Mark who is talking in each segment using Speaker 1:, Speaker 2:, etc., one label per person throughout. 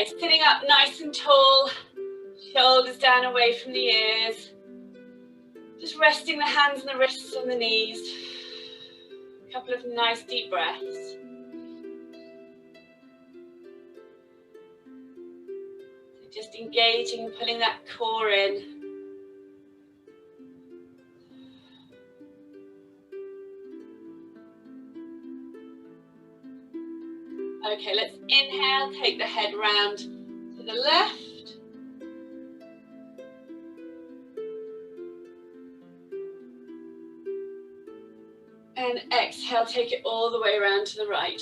Speaker 1: Okay, sitting up nice and tall, shoulders down away from the ears. Just resting the hands and the wrists on the knees. A couple of nice deep breaths. So just engaging and pulling that core in. Okay, let's inhale, take the head round to the left. And exhale, take it all the way around to the right.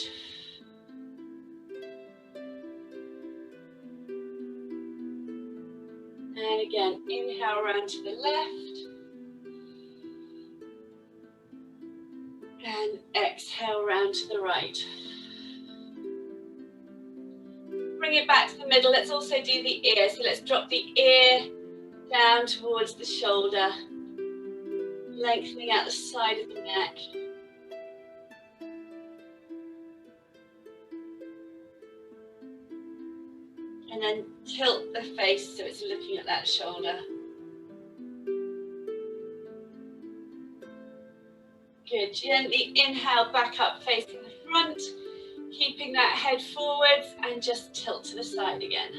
Speaker 1: And again, inhale around to the left. And exhale round to the right. Bring it back to the middle. Let's also do the ear. So let's drop the ear down towards the shoulder, lengthening out the side of the neck. And then tilt the face so it's looking at that shoulder. Good. Gently inhale back up facing the front, keeping that head forwards and just tilt to the side again.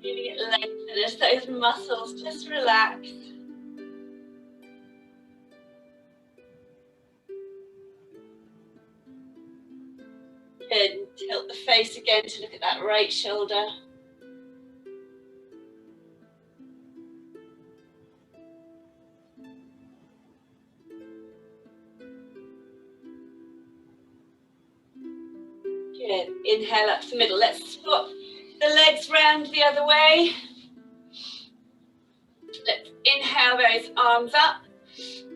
Speaker 1: Feeling it lengthen as those muscles just relax. Good. Tilt the face again to look at that right shoulder. Good. Inhale up to the middle. Let's swap the legs round the other way. Let's inhale those arms up.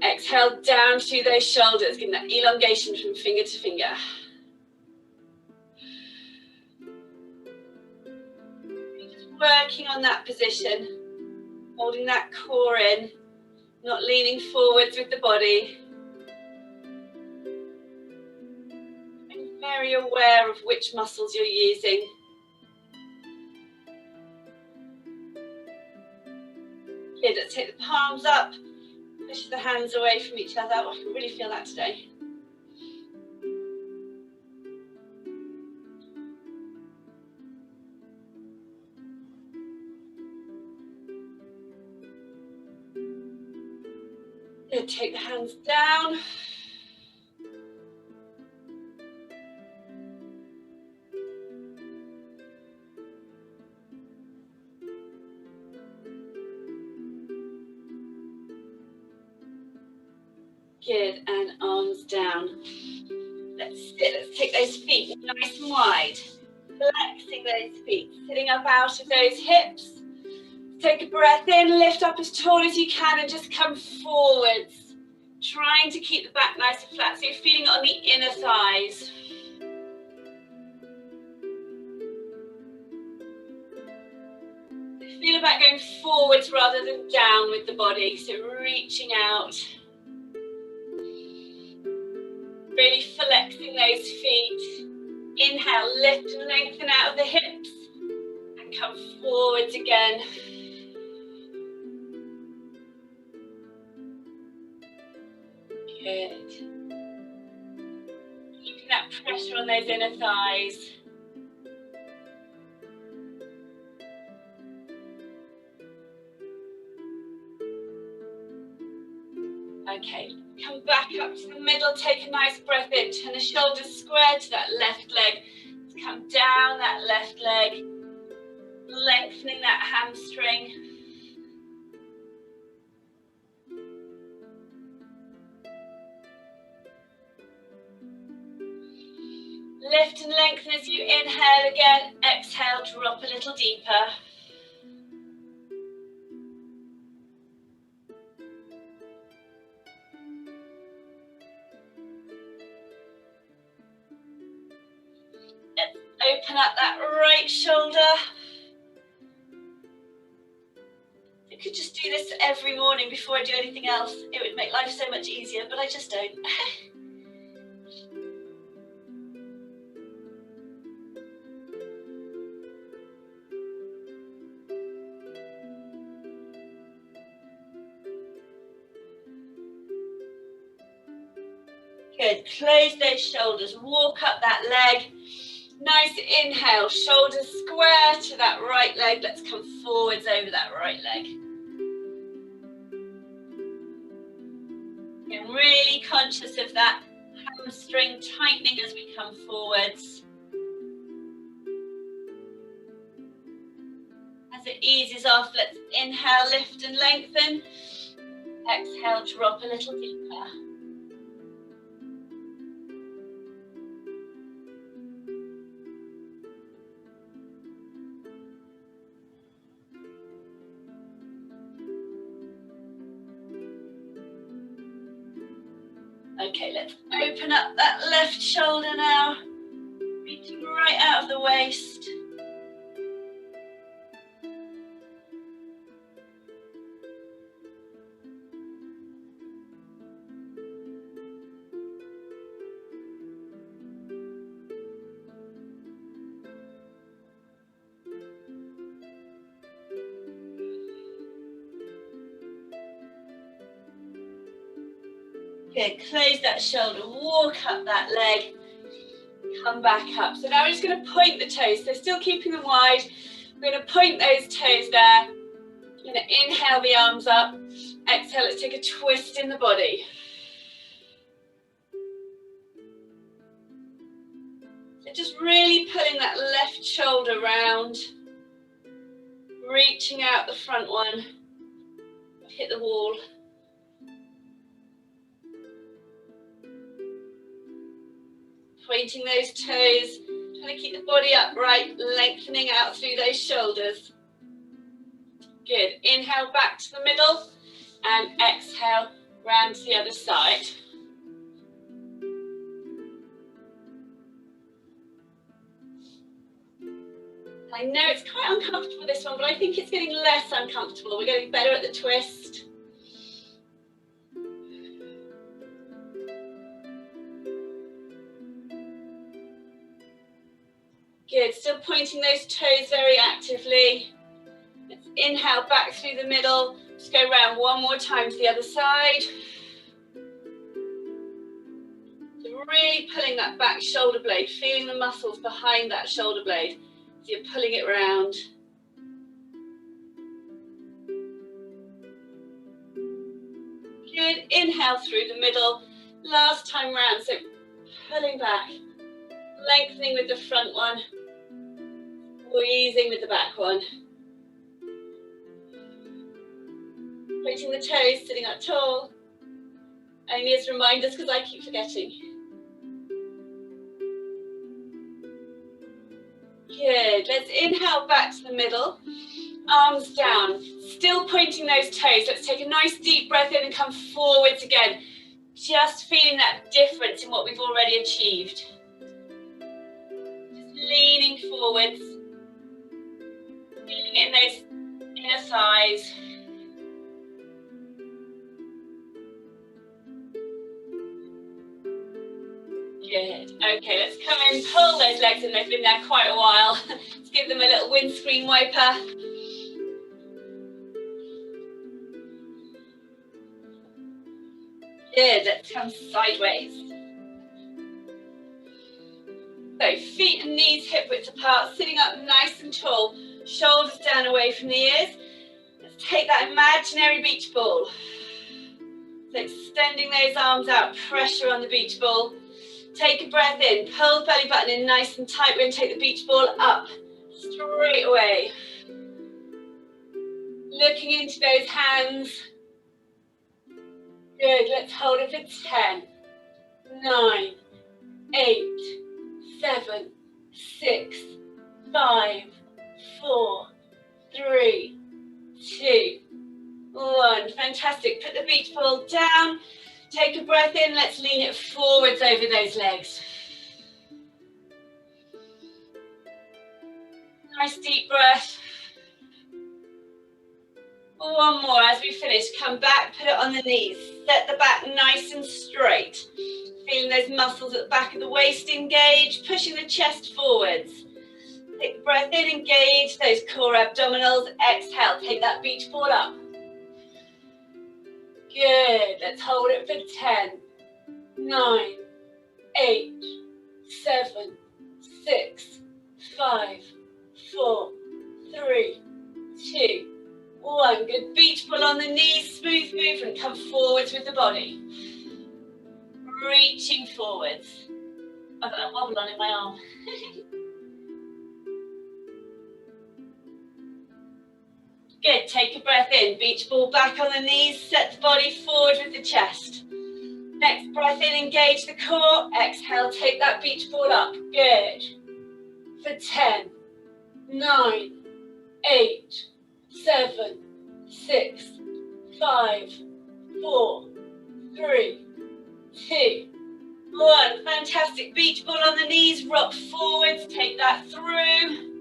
Speaker 1: Exhale down through those shoulders, giving that elongation from finger to finger. Just working on that position, holding that core in, not leaning forwards with the body. Being very aware of which muscles you're using. Good, let's take the palms up, push the hands away from each other. Oh, I can really feel that today. Good, take the hands down. Good, and arms down. Let's sit, let's take those feet nice and wide. Flexing those feet, sitting up out of those hips. Take a breath in, lift up as tall as you can and just come forwards. Trying to keep the back nice and flat, so you're feeling it on the inner thighs. Feel about going forwards rather than down with the body, so reaching out. Really flexing those feet. Inhale, lift and lengthen out of the hips. And come forwards again. Good. Keeping that pressure on those inner thighs. Okay, come back up to the middle, take a nice breath in, turn the shoulders square to that left leg. Come down that left leg, lengthening that hamstring. Lift and lengthen as you inhale again, exhale, drop a little deeper. Open up that right shoulder. I could just do this every morning before I do anything else. It would make life so much easier, but I just don't. Good, close those shoulders, walk up that leg. Nice inhale, shoulders square to that right leg. Let's come forwards over that right leg. And really conscious of that hamstring tightening as we come forwards. As it eases off, let's inhale, lift and lengthen. Exhale, drop a little deeper. Okay, let's open up that left shoulder now, reaching right out of the waist. Good, close that shoulder, walk up that leg, come back up. So now we're just going to point the toes, so still keeping them wide. We're going to point those toes there. We're going to inhale the arms up, exhale, let's take a twist in the body. So just really pulling that left shoulder round, reaching out the front one, hit the wall. Pointing those toes, trying to keep the body upright, lengthening out through those shoulders. Good, inhale back to the middle and exhale round to the other side. I know it's quite uncomfortable this one, but I think it's getting less uncomfortable. We're getting better at the twist. Good, still pointing those toes very actively. Let's inhale back through the middle. Just go around one more time to the other side. So really pulling that back shoulder blade, feeling the muscles behind that shoulder blade as you're pulling it round. Good, inhale through the middle. Last time round, so pulling back, lengthening with the front one, squeezing with the back one. Pointing the toes, sitting up tall. Only as reminders because I keep forgetting. Good, let's inhale back to the middle, arms down, still pointing those toes. Let's take a nice deep breath in and come forwards again. Just feeling that difference in what we've already achieved. Just leaning forwards, feeling it in those inner thighs. Good. Okay, let's come in, pull those legs in. They've been there quite a while. Let's give them a little windscreen wiper. Good, let's come sideways. So feet and knees hip width apart, sitting up nice and tall, shoulders down away from the ears. Let's take that imaginary beach ball. So extending those arms out, pressure on the beach ball. Take a breath in, pull the belly button in nice and tight. We're going to take the beach ball up, straight away. Looking into those hands. Good, let's hold it for 10, 9, 8, 7, 6, 5, 4, 3, 2, 1. Fantastic. Put the beach ball down. Take a breath in. Let's lean it forwards over those legs. Nice deep breath. One more as we finish. Come back, put it on the knees. Set the back nice and straight. Feeling those muscles at the back of the waist engage, pushing the chest forwards. Take the breath in, engage those core abdominals. Exhale, take that beach ball up. Good, let's hold it for 10, 9, 8, 7, 6, 5, 4, 3, 2, 1. Good, beach ball on the knees, smooth movement, come forwards with the body. Reaching forwards. I've got that wobble on in my arm. Good, take a breath in, beach ball back on the knees, set the body forward with the chest. Next breath in, engage the core, exhale, take that beach ball up, good. For 10, 9, 8, 7, 6, 5, 4, 3, 2, 1. Fantastic, beach ball on the knees, rock forwards, take that through.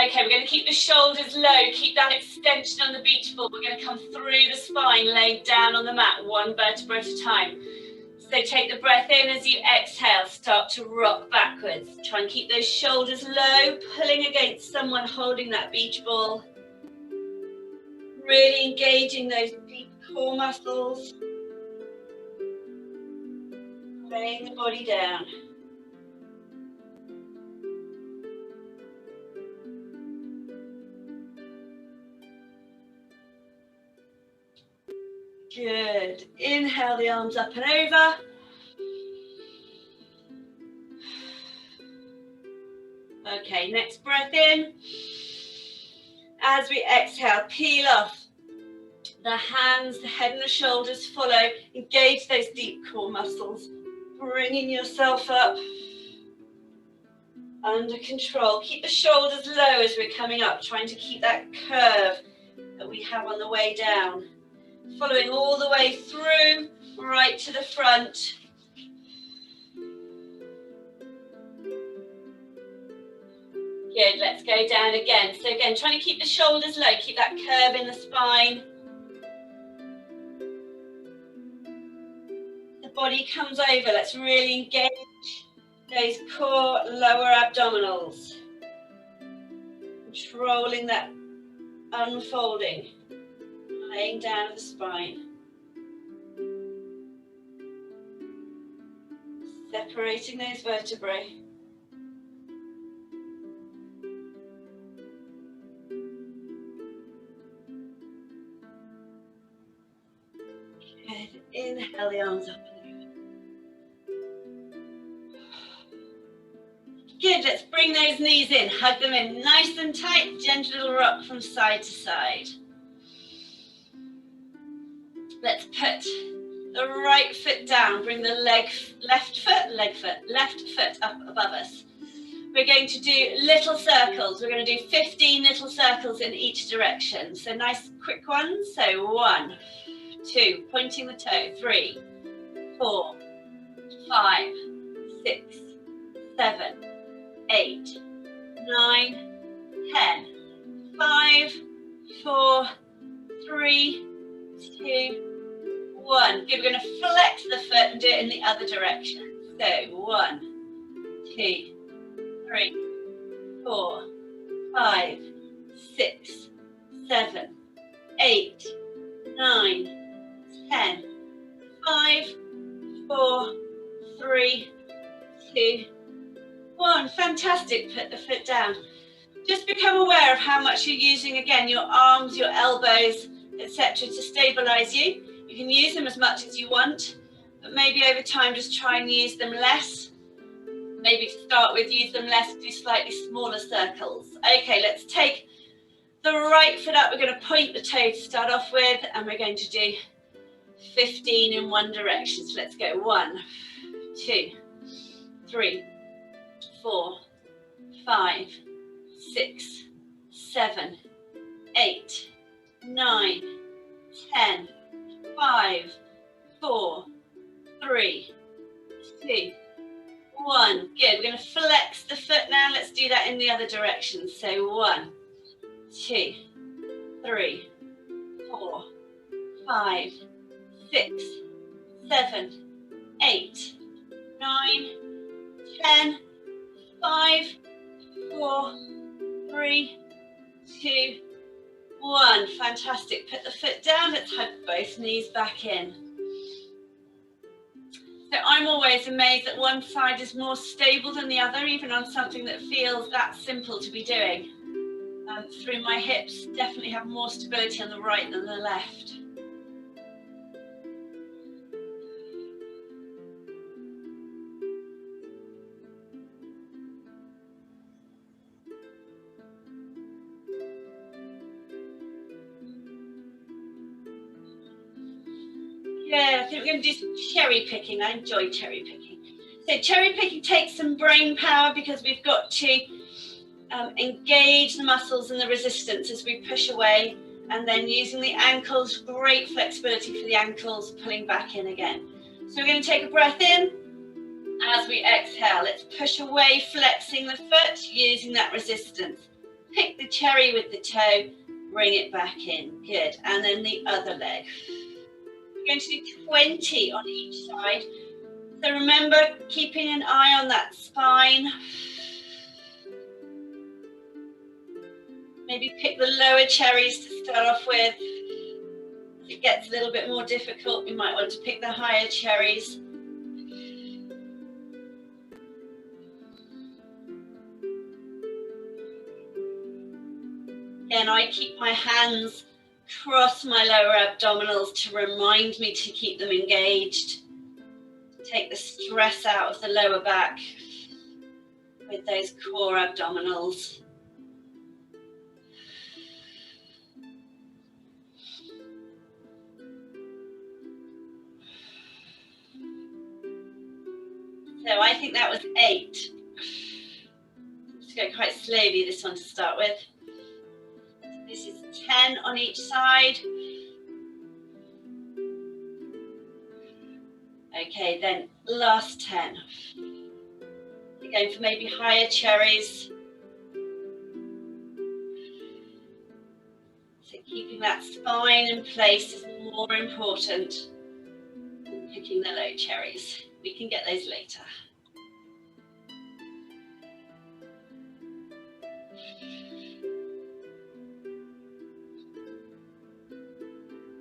Speaker 1: Okay, we're going to keep the shoulders low, keep that extension on the beach ball. We're going to come through the spine, laying down on the mat, one vertebra at a time. So take the breath in as you exhale, start to rock backwards. Try and keep those shoulders low, pulling against someone holding that beach ball. Really engaging those deep core muscles. Laying the body down. Good. Inhale the arms up and over. Okay, next breath in. As we exhale, peel off the hands, the head and the shoulders follow. Engage those deep core muscles. Bringing yourself up. Under control. Keep the shoulders low as we're coming up, trying to keep that curve that we have on the way down. Following all the way through, right to the front. Good, let's go down again. So again, trying to keep the shoulders low, keep that curve in the spine. The body comes over, let's really engage those core lower abdominals. Controlling that unfolding. Laying down the spine. Separating those vertebrae. Good. Inhale the arms up and over. Good, let's bring those knees in. Hug them in nice and tight. Gentle little rock from side to side. Let's put the right foot down, bring the left foot up above us. We're going to do little circles. We're going to do 15 little circles in each direction. So nice quick ones. So 1, 2, pointing the toe, 3, 4, 5, 6, 7, 8, 9, 10, 5, 4, 3, 2, 1. Good, we're going to flex the foot and do it in the other direction. So 1, 2, 3, 4, 5, 6, 7, 8, 9, 10, 5, 4, 3, 2, 1. Fantastic, put the foot down. Just become aware of how much you're using, again, your arms, your elbows, etc. to stabilize you. You can use them as much as you want, but maybe over time just try and use them less. Maybe to start with, use them less, do slightly smaller circles. Okay, let's take the right foot up. We're going to point the toe to start off with, and we're going to do 15 in one direction. So let's go 1, 2, 3, 4, 5, 6, 7, 8, 9, 10, 5, 4, 3, 2, 1. Good. We're going to flex the foot now. Let's do that in the other direction. So 1, 2, 3, 4, 5, 6, 7, 8, 9, 10, 5, 4, 3, 2, 1. Fantastic. Put the foot down. Let's hug both knees back in. So I'm always amazed that one side is more stable than the other, even on something that feels that simple to be doing. Through my hips, definitely have more stability on the right than the left. Yeah, I think we're going to do some cherry picking. I enjoy cherry picking. So cherry picking takes some brain power because we've got to engage the muscles and the resistance as we push away, and then using the ankles, great flexibility for the ankles, pulling back in again. So we're going to take a breath in. As we exhale, let's push away, flexing the foot, using that resistance. Pick the cherry with the toe, bring it back in. Good. And then the other leg. We're going to do 20 on each side. So remember, keeping an eye on that spine. Maybe pick the lower cherries to start off with. If it gets a little bit more difficult, we might want to pick the higher cherries. Again, I keep my hands across my lower abdominals to remind me to keep them engaged. Take the stress out of the lower back with those core abdominals. So I think that was 8. Let's go quite slowly, this one to start with. This is 10 on each side. Okay, then last 10. You're going for maybe higher cherries. So keeping that spine in place is more important than picking the low cherries. We can get those later.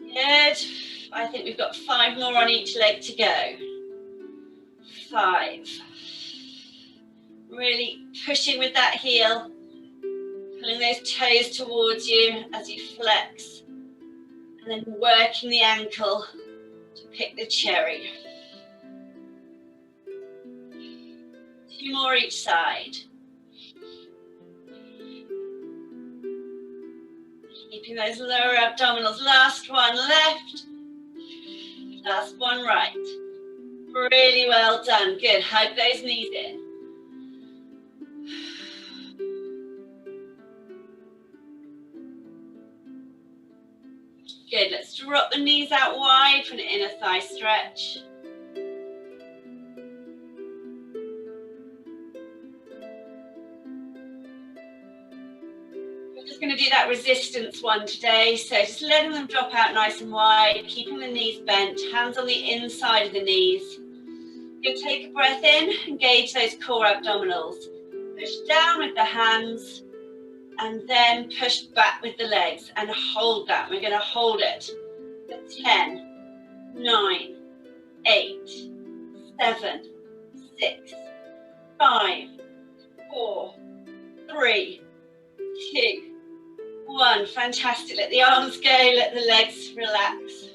Speaker 1: Good. I think we've got 5 more on each leg to go. 5. Really pushing with that heel, pulling those toes towards you as you flex, and then working the ankle to pick the cherry. 2 more each side. Keeping those lower abdominals. Last one left. Last one right. Really well done. Good. Hug those knees in. Good. Let's drop the knees out wide for an inner thigh stretch. Going to do that resistance one today, so just letting them drop out nice and wide, keeping the knees bent, hands on the inside of the knees. You'll take a breath in, engage those core abdominals, push down with the hands, and then push back with the legs, and hold that. We're going to hold it for 10, 9, 8, 7, 6, 5, 4, 3, 2, 1. Fantastic. Let the arms go, let the legs relax.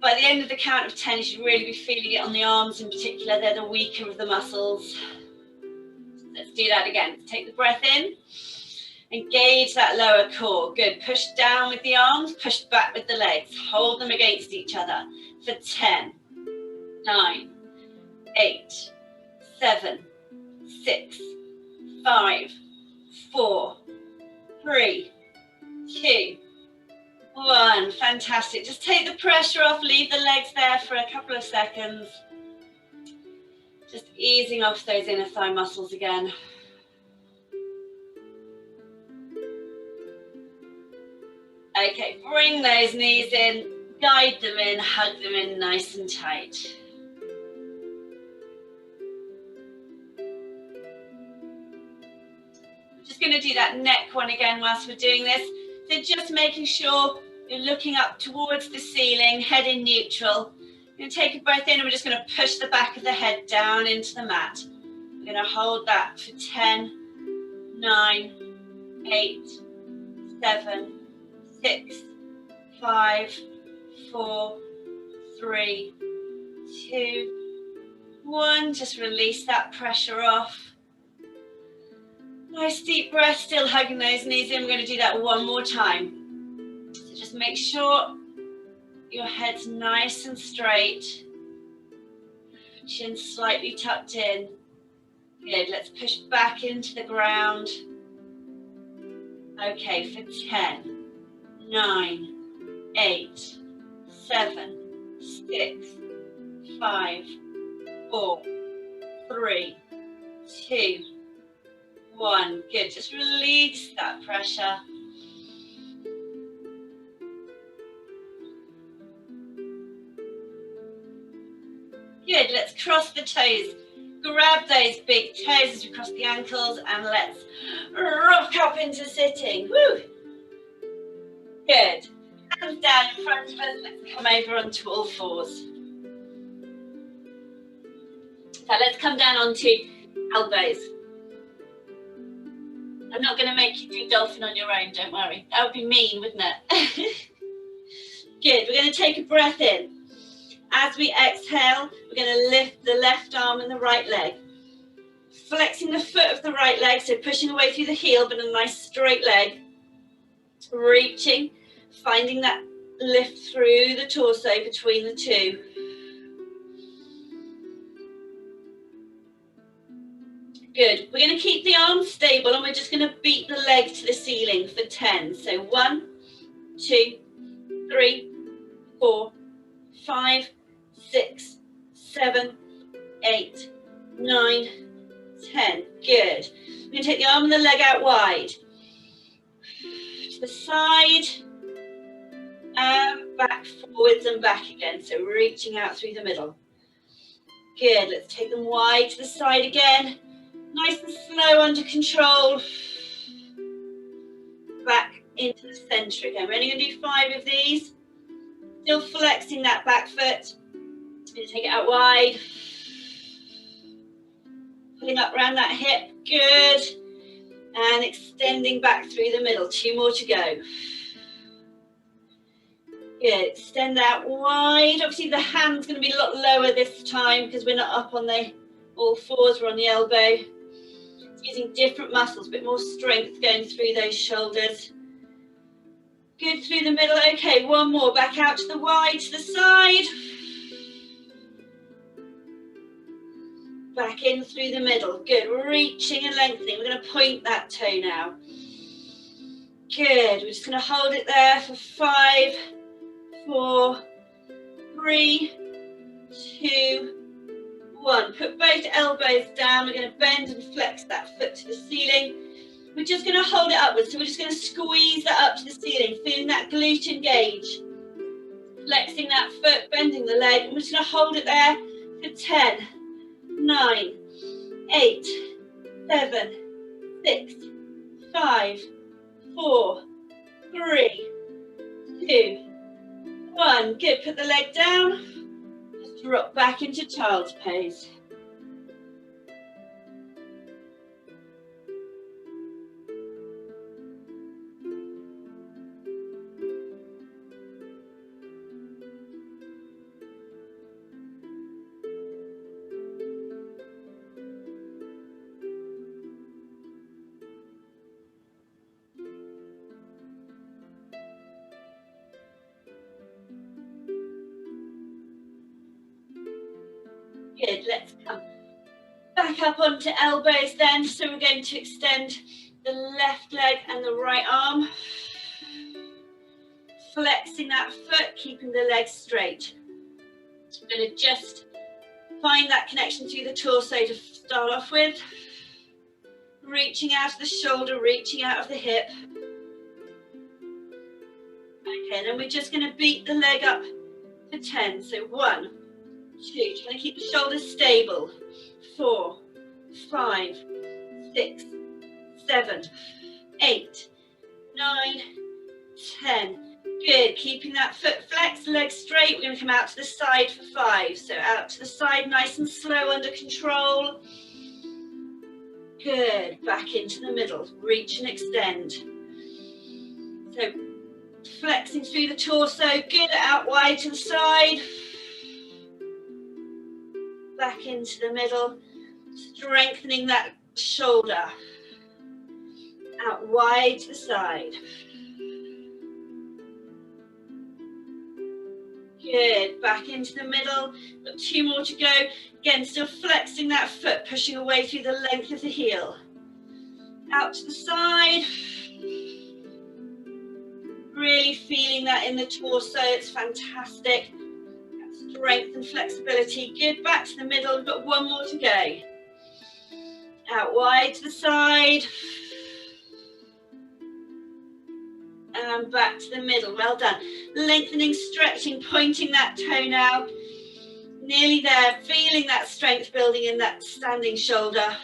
Speaker 1: By the end of the count of 10, you should really be feeling it on the arms in particular. They're the weaker of the muscles. Let's do that again. Take the breath in. Engage that lower core. Good. Push down with the arms, push back with the legs. Hold them against each other for 10, 9, 8, 7, 6, 5, 4, 3, 2, 1. Fantastic. Just take the pressure off, leave the legs there for a couple of seconds. Just easing off those inner thigh muscles again. Okay, bring those knees in, guide them in, hug them in nice and tight. We're just going to do that neck one again whilst we're doing this. So just making sure you're looking up towards the ceiling, head in neutral. You're going to take a breath in and we're just going to push the back of the head down into the mat. We're going to hold that for 10, 9, 8, 7, 6, 5, 4, 3, 2, 1. Just release that pressure off. Nice deep breath, still hugging those knees in. We're going to do that one more time. So just make sure your head's nice and straight. Chin slightly tucked in. Good, let's push back into the ground. Okay, for 10, 9, 8, 7, 6, 5, 4, 3, 2, 1. Good, just release that pressure. Good, let's cross the toes. Grab those big toes as we cross the ankles and let's rock up into sitting. Woo! Good. Hands down in front of us. Let's come over onto all fours. So let's come down onto elbows. I'm not going to make you do dolphin on your own, don't worry. That would be mean, wouldn't it? Good. We're going to take a breath in. As we exhale, we're going to lift the left arm and the right leg. Flexing the foot of the right leg, so pushing away through the heel, but a nice straight leg. Reaching, finding that lift through the torso between the two. Good. We're going to keep the arms stable and we're just going to beat the leg to the ceiling for 10. So 1, 2, 3, 4, 5, 6, 7, 8, 9, 10. Good. We're going to take the arm and the leg out wide. To the side. And back forwards and back again. So reaching out through the middle. Good. Let's take them wide to the side again. Nice and slow, under control. Back into the centre again. We're only going to do 5 of these. Still flexing that back foot. Going to take it out wide. Pulling up around that hip. Good. And extending back through the middle. 2 more to go. Good. Extend out wide. Obviously the hand's going to be a lot lower this time because we're not up on the all fours. We're on the elbow. Using different muscles, a bit more strength going through those shoulders. Good through the middle. Okay, one more. Back out to the wide, to the side. Back in through the middle. Good. Reaching and lengthening. We're going to point that toe now. Good. We're just going to hold it there for 5, 4, 3, 2, 1. Put both elbows down. We're going to bend and flex that foot to the ceiling. We're just going to hold it upwards. So we're just going to squeeze that up to the ceiling, feeling that glute engage. Flexing that foot, bending the leg. And we're just going to hold it there for 10, 9, 8, 7, 6, 5, 4, 3, 2, 1. Good. Put the leg down. Drop back into child's pose. Good, let's come back up onto elbows then. So we're going to extend the left leg and the right arm. Flexing that foot, keeping the leg straight. I'm going to just Find that connection through the torso to start off with. Reaching out of the shoulder, reaching out of the hip. Okay, then we're just going to beat the leg up to 10. So 1, 2, trying to keep the shoulders stable. 4, 5, 6, 7, 8, 9, 10. Good, keeping that foot flexed, legs straight. We're going to come out to the side for 5. So out to the side, nice and slow, under control. Good, back into the middle, reach and extend. So flexing through the torso, good, out wide to the side. Back into the middle, strengthening that shoulder. Out wide to the side. Good, back into the middle, got 2 more to go. Again, still flexing that foot, pushing away through the length of the heel. Out to the side. Really feeling that in the torso, it's fantastic. Strength and flexibility. Good, back to the middle, we've got 1 more to go. Out wide to the side. And back to the middle, well done. Lengthening, stretching, pointing that toe now. Nearly there, feeling that strength building in that standing shoulder.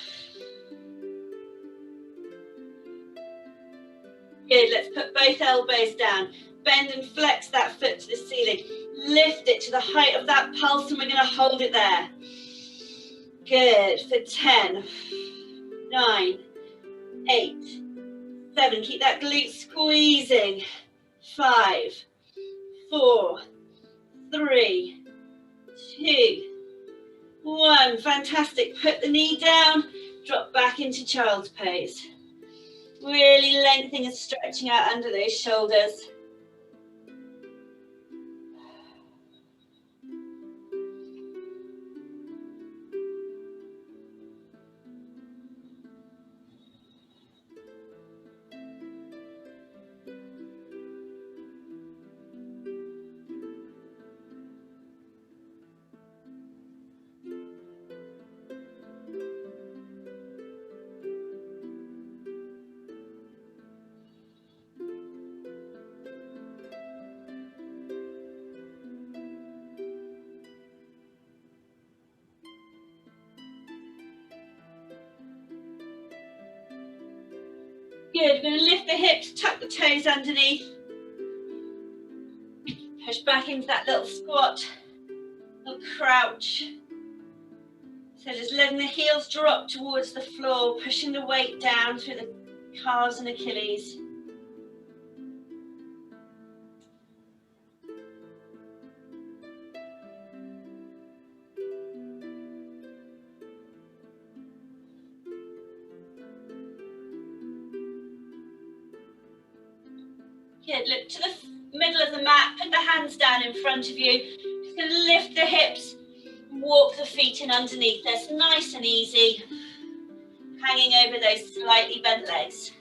Speaker 1: Good, let's put both elbows down. Bend and flex that foot to the ceiling. Lift it to the height of that pulse and we're going to hold it there. Good, for 10, 9, 8, 7, keep that glute squeezing. 5, 4, 3, 2, 1. Fantastic. Put the knee down, drop back into child's pose. Really lengthening and stretching out under those shoulders. Good, we're going to lift the hips, tuck the toes underneath. Push back into that little squat, little crouch. So just letting the heels drop towards the floor, pushing the weight down through the calves and Achilles. Good, look to the middle of the mat, put the hands down in front of you. Just going to lift the hips, walk the feet in underneath us, nice and easy. Hanging over those slightly bent legs.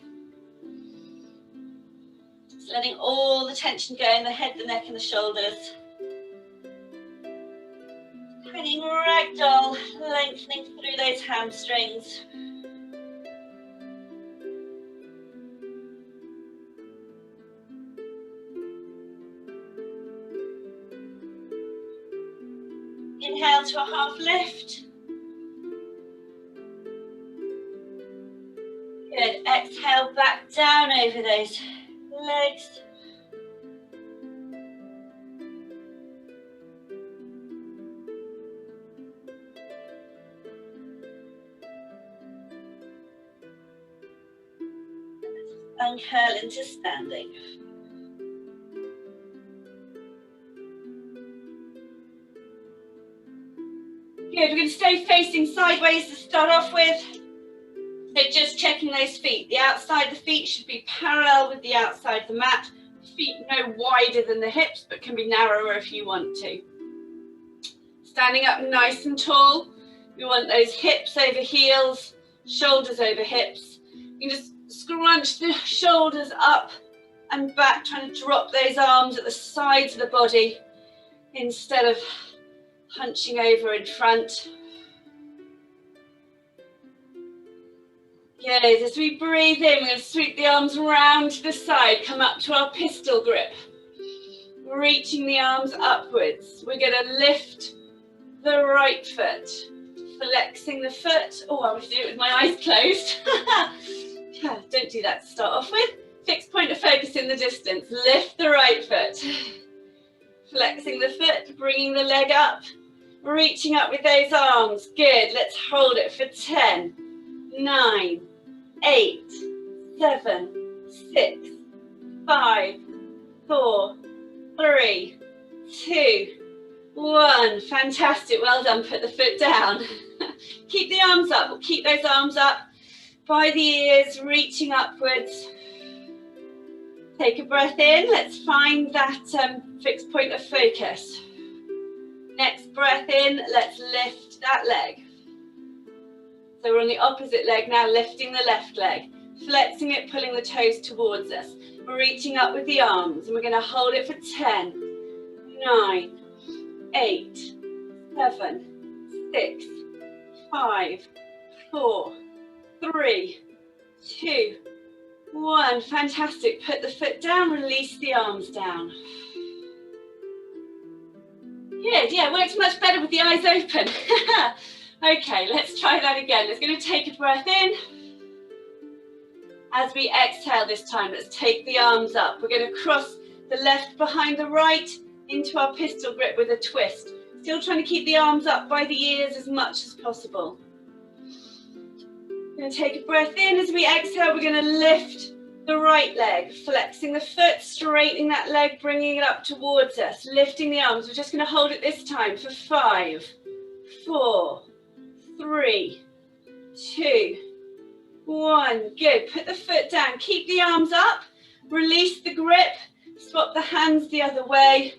Speaker 1: Just letting all the tension go in the head, the neck and the shoulders. Hanging ragdoll, lengthening through those hamstrings. Inhale to a half lift. Good. Exhale back down over those legs. Uncurl into standing. Good, we're going to stay facing sideways to start off with. So just checking those feet. The outside of the feet should be parallel with the outside of the mat. Feet no wider than the hips, but can be narrower if you want to. Standing up nice and tall. We want those hips over heels, shoulders over hips. You can just scrunch the shoulders up and back, trying to drop those arms at the sides of the body instead of Hunching over in front. Good. As we breathe in, we're going to sweep the arms round to the side, come up to our pistol grip. Reaching the arms upwards. We're going to lift the right foot, flexing the foot. Oh, I was doing it with my eyes closed. Don't do that to start off with. Fixed point of focus in the distance. Lift the right foot. Flexing the foot, bringing the leg up. Reaching up with those arms. Good. Let's hold it for 10, 9, 8, 7, 6, 5, 4, 3, 2, 1. Fantastic. Well done. Put the foot down. Keep the arms up. We'll keep those arms up by the ears, reaching upwards. Take a breath in. Let's find that fixed point of focus. Next breath in. Let's lift that leg. So we're on the opposite leg now, lifting the left leg. Flexing it, pulling the toes towards us. We're reaching up with the arms, and we're going to hold it for 10, 9, 8, 7, 6, 5, 4, 3, 2, 1. Fantastic. Put the foot down, release the arms down. Good, yeah, works much better with the eyes open. Okay, let's try that again. Let's going to take a breath in. As we exhale this time, let's take the arms up. We're going to cross the left behind the right into our pistol grip with a twist. Still trying to keep the arms up by the ears as much as possible. We're going to take a breath in. As we exhale, we're going to lift the right leg, flexing the foot, straightening that leg, bringing it up towards us, lifting the arms. We're just going to hold it this time for 5, 4, 3, 2, 1. Good. Put the foot down. Keep the arms up. Release the grip. Swap the hands the other way.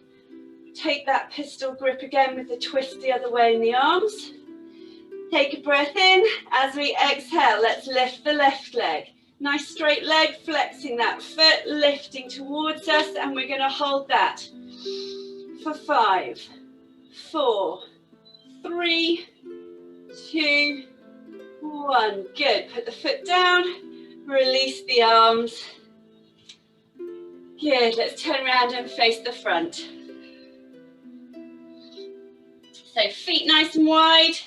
Speaker 1: Take that pistol grip again with the twist the other way in the arms. Take a breath in. As we exhale, let's lift the left leg. Nice straight leg, flexing that foot, lifting towards us, and we're going to hold that for 5, 4, 3, 2, 1. Good. Put the foot down, release the arms. Good. Let's turn around and face the front. So feet nice and wide.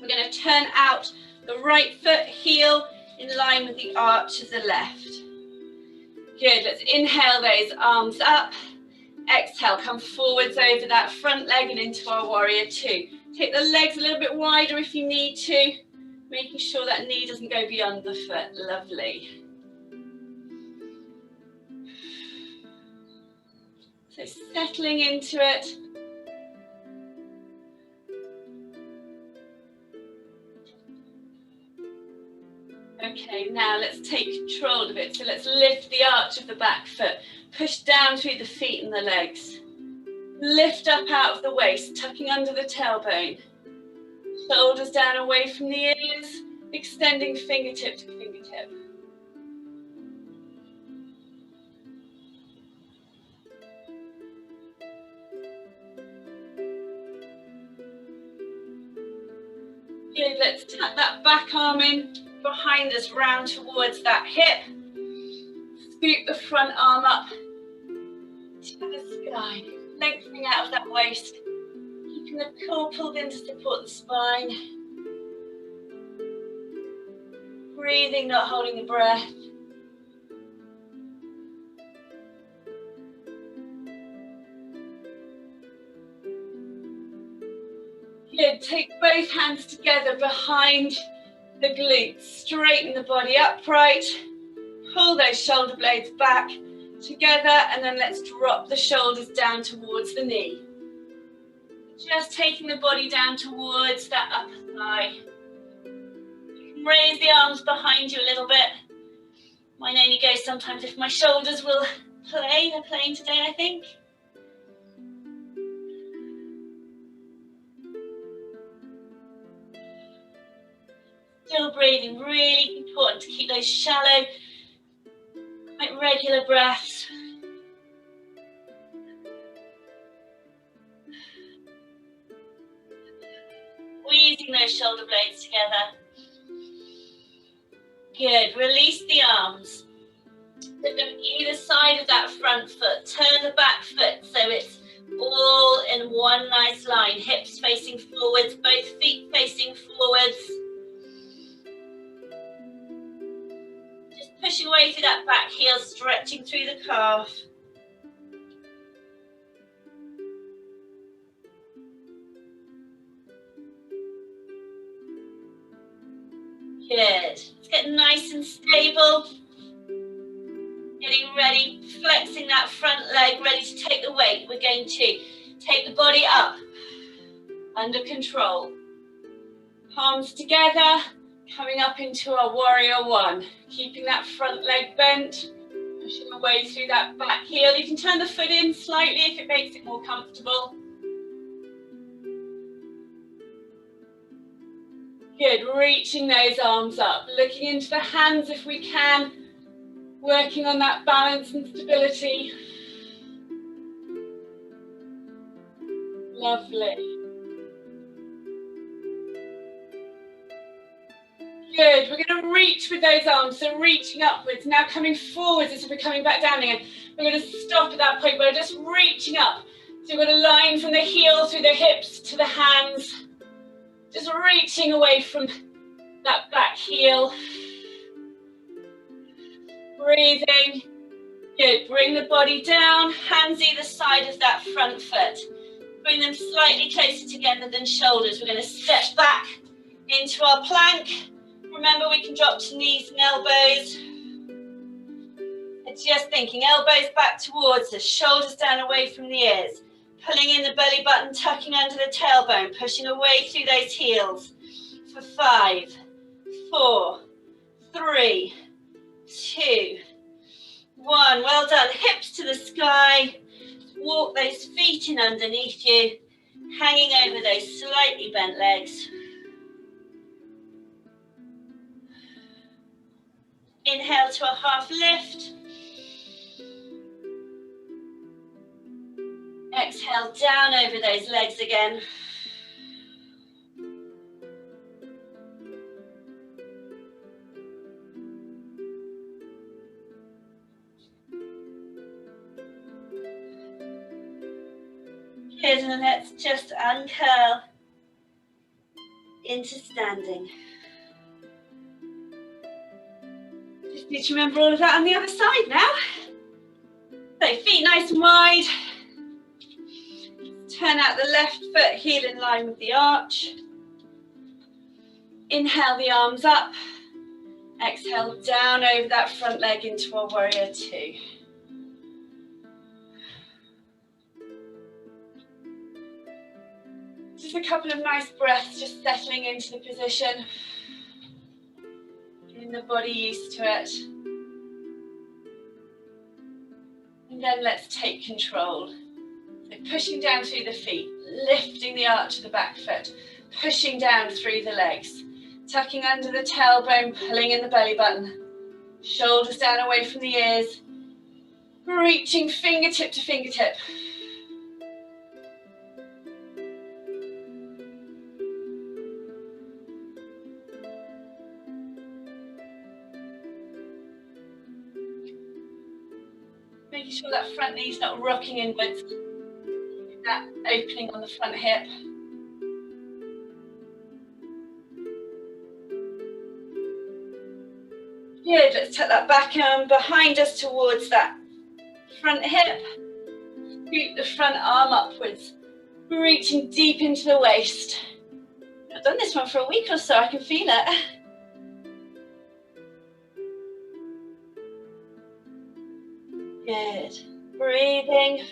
Speaker 1: We're going to turn out the right foot, heel in line with the arch of the left. Good. Let's inhale those arms up. Exhale, come forwards over that front leg and into our warrior two. Take the legs a little bit wider if you need to, making sure that knee doesn't go beyond the foot. Lovely. So settling into it. Okay, now let's take control of it. So let's lift the arch of the back foot. Push down through the feet and the legs. Lift up out of the waist, tucking under the tailbone. Shoulders down away from the ears, extending fingertip to fingertip. Good, let's tuck that back arm in behind us, round towards that hip. Scoop the front arm up to the sky, lengthening out of that waist, keeping the core pulled in to support the spine. Breathing, not holding the breath. Good, take both hands together behind the glutes, straighten the body upright, pull those shoulder blades back together, and then let's drop the shoulders down towards the knee. Just taking the body down towards that upper thigh. You can raise the arms behind you a little bit. Mine only goes sometimes if my shoulders will play. They're playing today, I think. Still breathing, really important to keep those shallow, quite regular breaths. flexing those shoulder blades together. Good, release the arms. Put them either side of that front foot. Turn the back foot so it's all in one nice line. Hips facing forwards, both feet facing forwards. Just pushing away through that back heel, stretching through the calf. Good. Let's get nice and stable. Getting ready, flexing that front leg, ready to take the weight. We're going to take the body up, under control. Palms together, coming up into our warrior one. Keeping that front leg bent, pushing away through that back heel. You can turn the foot in slightly if it makes it more comfortable. Good, reaching those arms up, looking into the hands if we can. Working on that balance and stability. Lovely. Good, we're going to reach with those arms, so reaching upwards, now coming forwards as if we're coming back down again. We're going to stop at that point, we're just reaching up. So we've got a line from the heel through the hips to the hands. Just reaching away from that back heel. Breathing. Good. Bring the body down. Hands either side of that front foot. Bring them slightly closer together than shoulders. We're going to step back into our plank. Remember, we can drop to knees and elbows. It's just thinking. Elbows back towards us. Shoulders down away from the ears. Pulling in the belly button, tucking under the tailbone. Pushing away through those heels. For 5, 4, 3, 2, 1. Well done. Hips to the sky. Walk those feet in underneath you, hanging over those slightly bent legs. Inhale to a half lift. Exhale down over those legs again. Good, and let's just uncurl into standing. Just need to remember all of that on the other side now. So feet nice and wide. Turn out the left foot, heel in line with the arch. Inhale the arms up. Exhale down over that front leg into our warrior two. Just a couple of nice breaths, just settling into the position. Getting the body used to it. And then let's take control. So pushing down through the feet, lifting the arch of the back foot, pushing down through the legs, tucking under the tailbone, pulling in the belly button, shoulders down away from the ears, reaching fingertip to fingertip. Making sure that front knee's not rocking inwards. That opening on the front hip. Good, let's tuck that back arm behind us towards that front hip. Scoop the front arm upwards, reaching deep into the waist. I've done this one for a week or so, I can feel it. Good, breathing.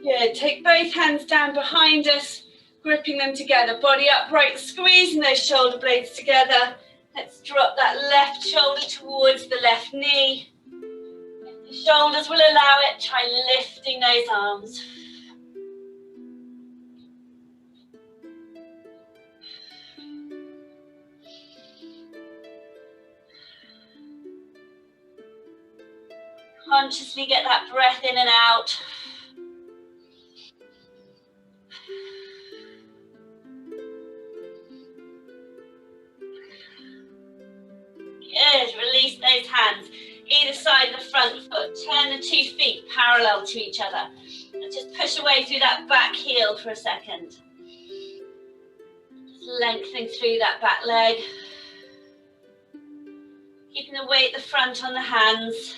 Speaker 1: Good, take both hands down behind us, gripping them together, body upright, squeezing those shoulder blades together. Let's drop that left shoulder towards the left knee. If the shoulders will allow it, try lifting those arms. Consciously get that breath in and out. Good, release those hands. Either side of the front foot, turn the 2 feet parallel to each other. And just push away through that back heel for a second. Just lengthening through that back leg. Keeping the weight at the front on the hands.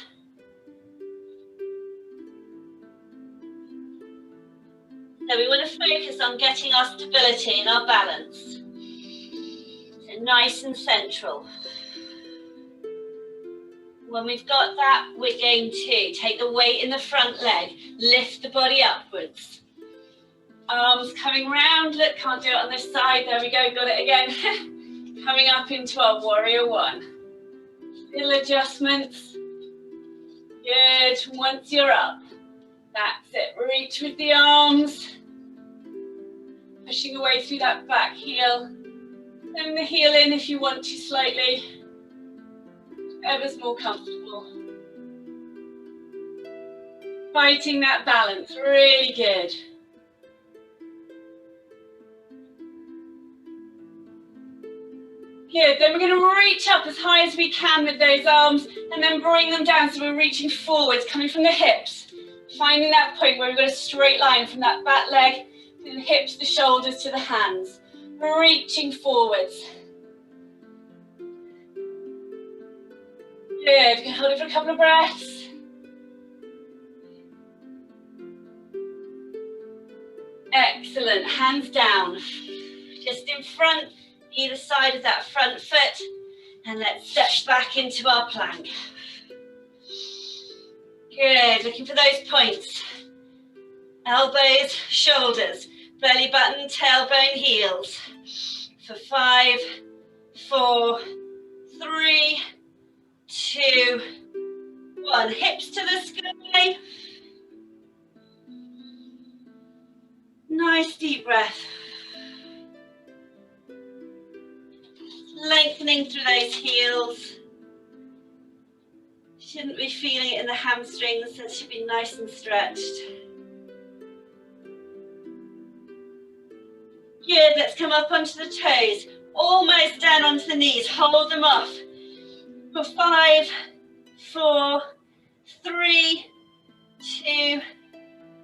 Speaker 1: So we want to focus on getting our stability and our balance. So nice and central. When we've got that, we're going to take the weight in the front leg, lift the body upwards. Arms coming round, look, can't do it on this side, there we go, got it again. Coming up into our warrior one. Little adjustments. Good, once you're up, that's it, reach with the arms. Pushing away through that back heel. Bring the heel in if you want to slightly. Whatever's more comfortable. Fighting that balance, really good. Good, then we're going to reach up as high as we can with those arms and then bring them down so we're reaching forwards, coming from the hips. Finding that point where we've got a straight line from that back leg to the hips, the shoulders to the hands. Reaching forwards. Good, hold it for a couple of breaths. Excellent, hands down. Just in front, either side of that front foot. And let's step back into our plank. Good, looking for those points. Elbows, shoulders, belly button, tailbone, heels. For 5, 4, 3, 2, 1. Hips to the sky. Nice deep breath. Lengthening through those heels. Shouldn't be feeling it in the hamstrings, so it should be nice and stretched. Good, let's come up onto the toes. Almost down onto the knees, hold them off. For 5, 4, 3, 2,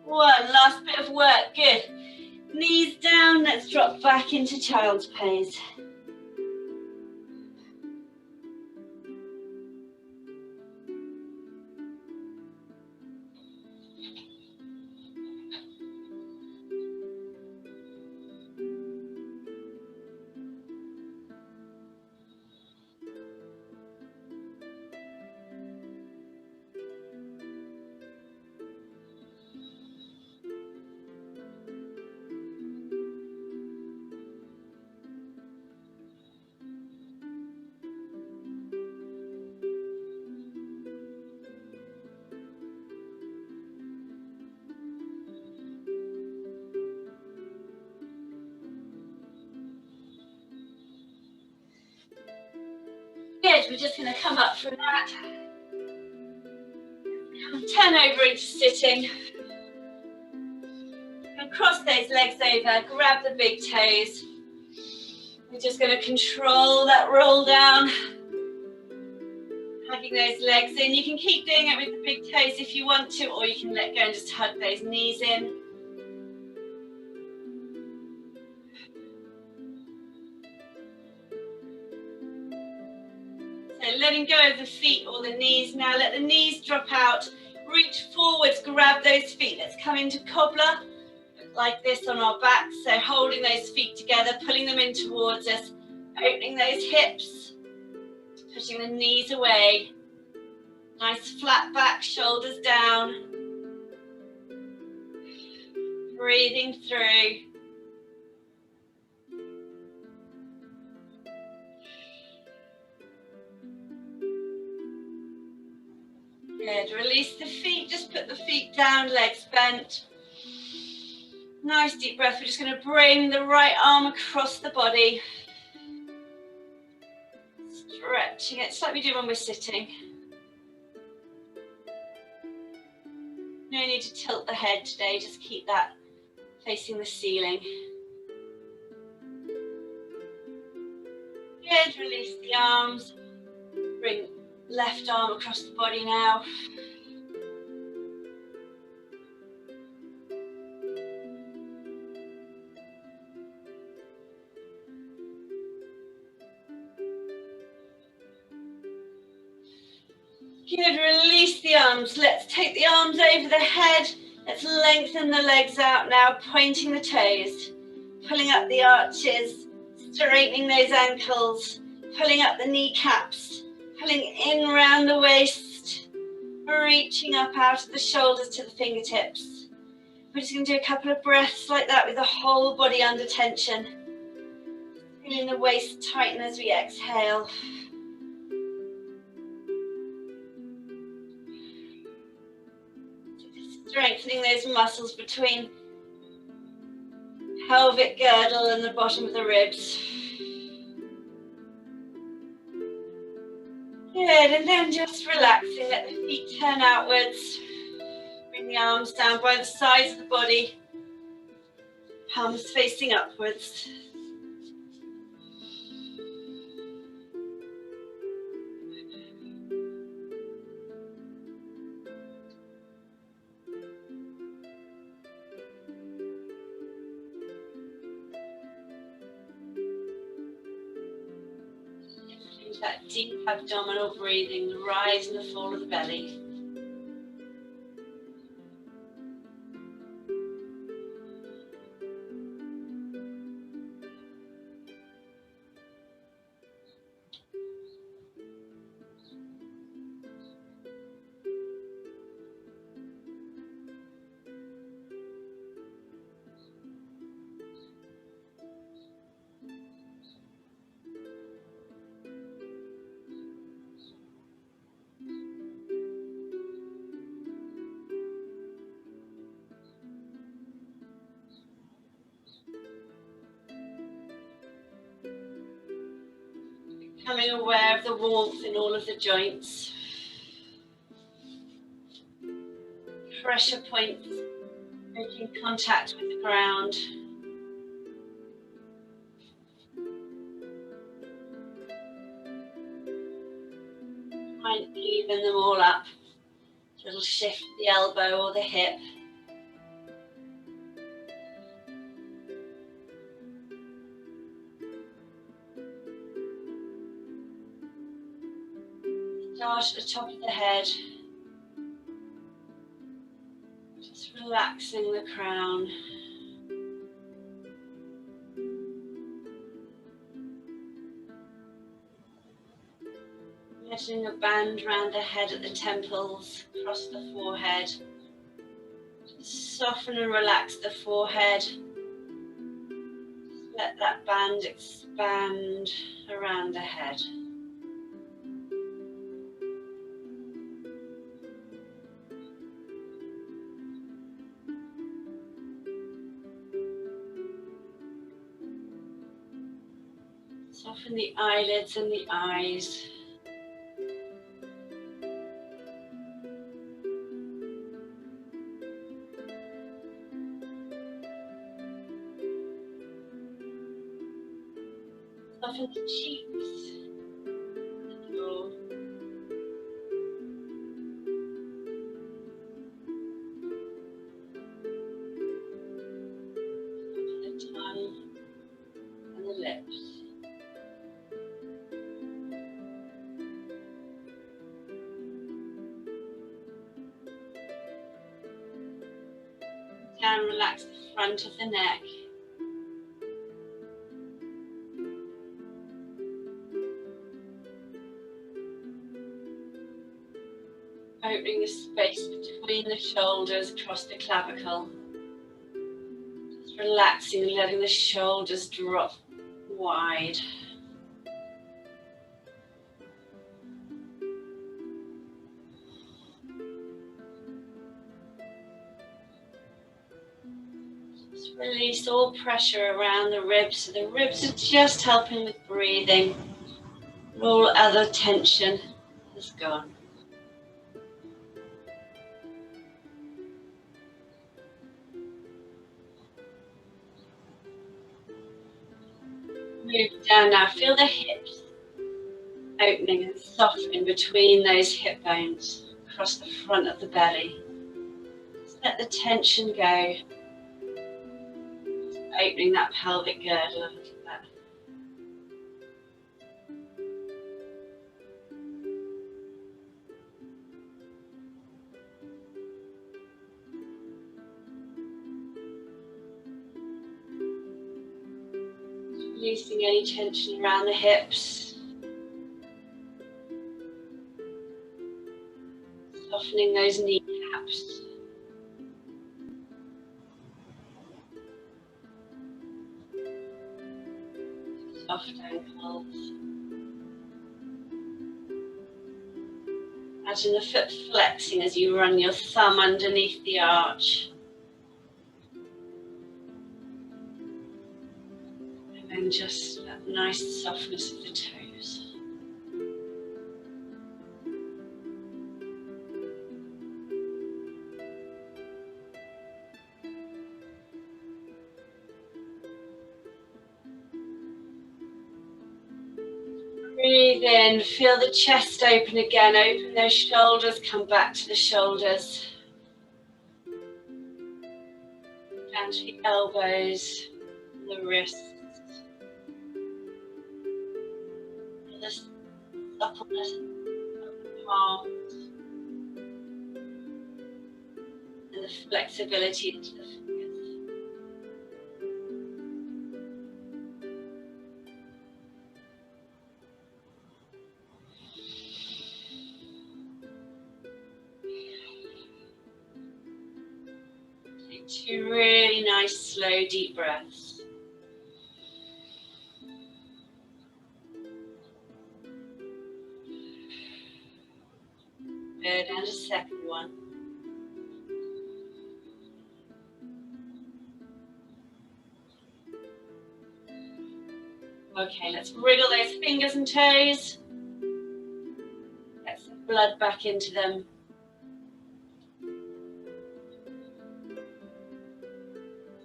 Speaker 1: 1. Last bit of work, good. Knees down, let's drop back into child's pose. Good, we're just going to come up from that. Turn over into sitting. And cross those legs over, grab the big toes. We're just going to control that roll down. Hugging those legs in. You can keep doing it with the big toes if you want to, or you can let go and just hug those knees in. So letting go of the feet or the knees. Now let the knees drop out. Reach forwards, grab those feet. Let's come into cobbler, like this on our back. So holding those feet together, pulling them in towards us, opening those hips, pushing the knees away. Nice flat back, shoulders down. Breathing through. Good, release the feet, just put the feet down, legs bent. Nice deep breath, we're just going to bring the right arm across the body. Stretching it, just like we do when we're sitting. need to tilt the head today, just keep that facing the ceiling. Good, release the arms. Bring left arm across the body now. Good, release the arms. Let's take the arms over the head. Let's lengthen the legs out now, pointing the toes, pulling up the arches, straightening those ankles, pulling up the kneecaps, pulling in around the waist, reaching up out of the shoulders to the fingertips. We're just going to do a couple of breaths like that with the whole body under tension. Feeling the waist tighten as we exhale. Strengthening those muscles between pelvic girdle and the bottom of the ribs. Good, and then just relaxing, let the feet turn outwards. Bring the arms down by the sides of the body, palms facing upwards. That deep abdominal breathing, the rise and the fall of the belly. Becoming aware of the warmth in all of the joints. Pressure points, making contact with the ground. Try and even them all up. A little shift the elbow or the hip. Start at the top of the head, just relaxing the crown. Letting a band around the head at the temples, across the forehead. Just soften and relax the forehead. Just let that band expand around the head. Soften the eyelids and the eyes. Soften the cheeks, the jaw. Soften the tongue and the lips. Down, relax the front of the neck. Opening the space between the shoulders across the clavicle. Just relaxing and letting the shoulders drop wide. Just release all pressure around the ribs. So the ribs are just helping with breathing. All other tension has gone. Move down now. Feel the hips opening and softening between those hip bones across the front of the belly. Just let the tension go. Opening that pelvic girdle a little bit. Releasing any tension around the hips. Softening those kneecaps. Soft ankles. Imagine the foot flexing as you run your thumb underneath the arch. And then just that nice softness of the toes. Breathe in, feel the chest open again, open those shoulders, come back to the shoulders. Down to the elbows, the wrists. Feel the suppleness of the palms. And the flexibility into the fingers. Two really nice, slow, deep breaths. Good, and a second one. Okay, let's wriggle those fingers and toes. Get some blood back into them.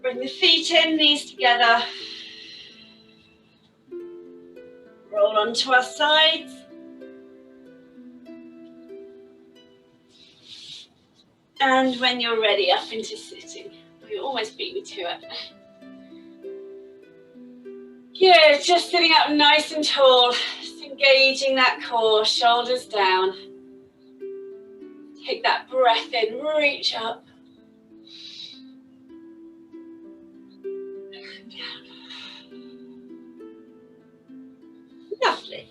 Speaker 1: Bring the feet in, knees together. Roll onto our sides. And when you're ready, up into sitting. You almost beat me to it. Good, just sitting up nice and tall. Just engaging that core, shoulders down. Take that breath in, reach up. Down. Lovely.